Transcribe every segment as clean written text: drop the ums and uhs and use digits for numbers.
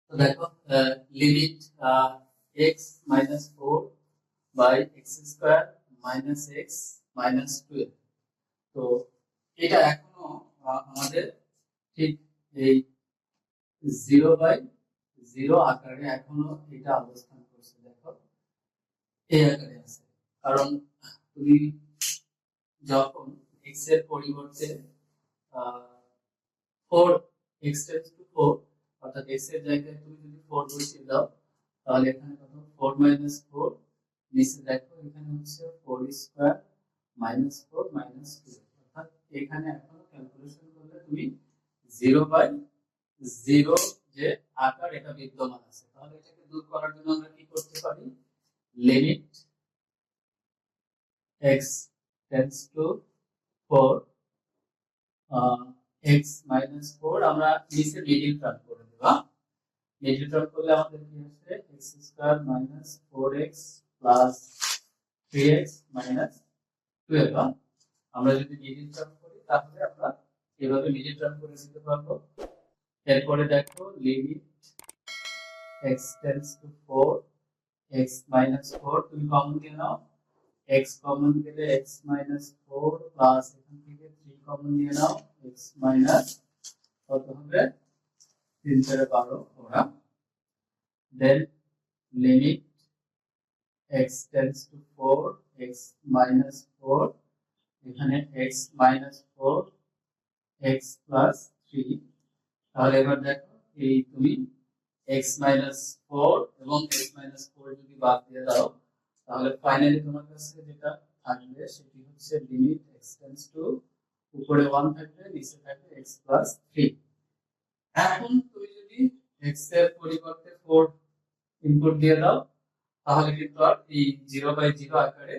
তো দেখো limit x minus 4 by x square minus x minus 12। তো এটা এখনো আমাদের ঠিক এই 0/0 আকারে এখনো এটা অবস্থান করছে। দেখো এই আকারে আছে, কারণ তুমি যখন x এর পরিবর্তে 4 x টেন্ডস টু 4 অর্থাৎ x এর জায়গায় তুমি যদি 4 বসিয়ে দাও তাহলে এখানে কত 4 minus 4, নিচে দেখো এখানে হচ্ছে 4 স্কয়ার minus 4 minus 2, অর্থাৎ এখানে এখন ক্যালকুলেশন করলে তুমি 0/0 যে আকার এটা বিদ্যমান আছে। তাহলে এটাকে দূর করার জন্য আমরা কি করতে পারি, limit x tends to 4 x minus 4 আমরা নিচে মিডল টার্ম করে দেব। মিডল টার্ম করলে আমাদের কি হচ্ছে x square minus 4x plus 3x minus 12। আমরা যদি মিডল টার্ম করি তাহলে আমরা এভাবে মিডল টার্ম করে দিতে পারবো। এরপরে দেখো limit x tends to 4 x minus 4 তুমি কমন দিয়ে নাও, x কমন দিলে x minus 4 প্লাস এখান থেকে 3 কমন দিয়ে নাও x minus কত হবে 3 4 12 ওরা। Then limit x tends to 4 x minus 4 এখানে x minus 4 x plus 3। তাহলে এবার দেখো এই তুমি x minus 4 এবং x minus 4 যদি বাদ দিয়ে দাও তাহলে ফাইনালি তোমার কাছে যেটা থাকবে সেটি হচ্ছে লিমিট x টেন্ডস টু উপরে 1 থাকবে নিচে থাকবে x plus 3। এখন তুমি যদি x এর পরিবর্তে 4 ইনপুট দিয়ে দাও তাহলে কিন্তু আর এই 0/0 আকারে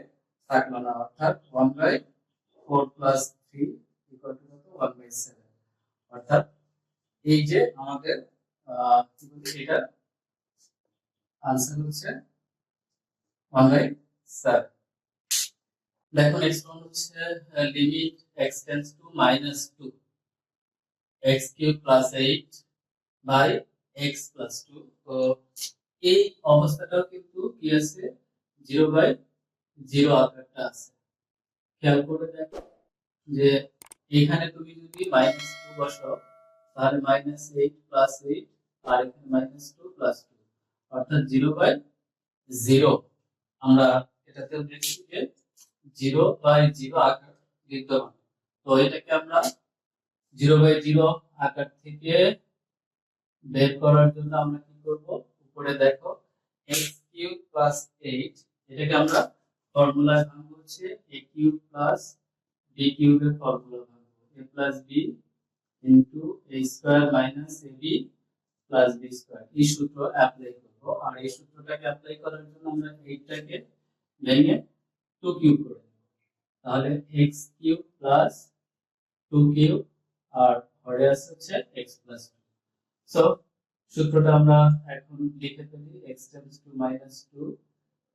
থাকলো না, অর্থাৎ 1/4 plus 3 equal to 1/7। অর্থাৎ এই যে আমাদের কি বলতে এটা आंसर হচ্ছে 1/7। দেখো নেক্সট ওয়ান হচ্ছে limit x tends to -2 x cube plus 8 by x plus 2। তো এই অবস্থাটাও কিন্তু কি আছে 0/0 আকারটা আছে। খেয়াল করে দেখো যে এখানে তুমি যদি -2 বসাও তাহলে -8 প্লাস 8 আর এখানে -2 প্লাস 2 অর্থাৎ 0/0 আমরা এটাতেও দেখছি যে 0/0 আকার বিদ্যমান। তো এটাকে আমরা 0/0 আকার থেকে বের করার জন্য আমরা কি করব, উপরে দেখো x কিউব প্লাস 8 এটাকে আমরা ফর্মুলায় ভাঙবো হচ্ছে a কিউব প্লাস b কিউবের ফর্মুলা ভাঙবো a plus b into a square minus ab plus b square. এই সূত্র অ্যাপ্লাই করব, আর এই সূত্রটাকে অ্যাপ্লাই করার জন্য আমরা 8 টাকে ভেঙে 2 কিউব করে দেব। তাহলে x কিউব প্লাস 2 কিউব আর হরে আছে হচ্ছে x প্লাস 2। সো সূত্রটা আমরা এখন লিখে ফেলি x tends to -2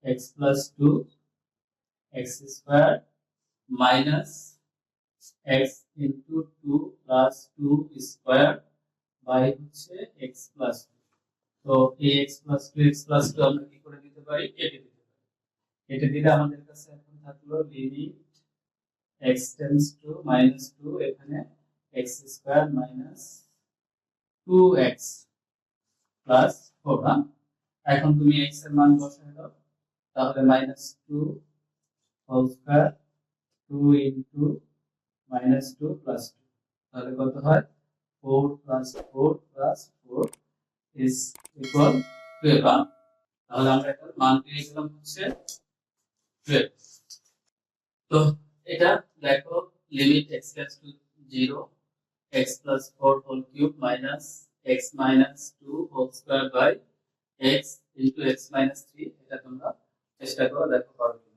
x plus 2 x square minus x into 2 plus 2 square by হচ্ছে x প্লাস 2। তো এই x প্লাস 2 x প্লাস 2 আমরা কি করে দিতে পারি, কেটে দিতে পারি। কেটে দিলে আমাদের কাছে এখন থাকলো লিমিট x টেন্ডস টু -2 এখানে x square minus 2x plus 4। এখন তুমি x এর মান বসায় দাও তাহলে -2 হোল স্কয়ার 2 ইনটু -2 প্লাস 2 তাহলে কত হয় 4 প্লাস 4 প্লাস 4 ইজ ইকুয়াল 12। তাহলে আমরা এটার মান পেয়ে গেলাম হচ্ছে 12। তো এটা দেখো limit x tends two 0 x plus 4 whole cube minus x minus 2 whole square by x into x minus 3 এটা তোমরা চেষ্টা করো, দেখো পারবে।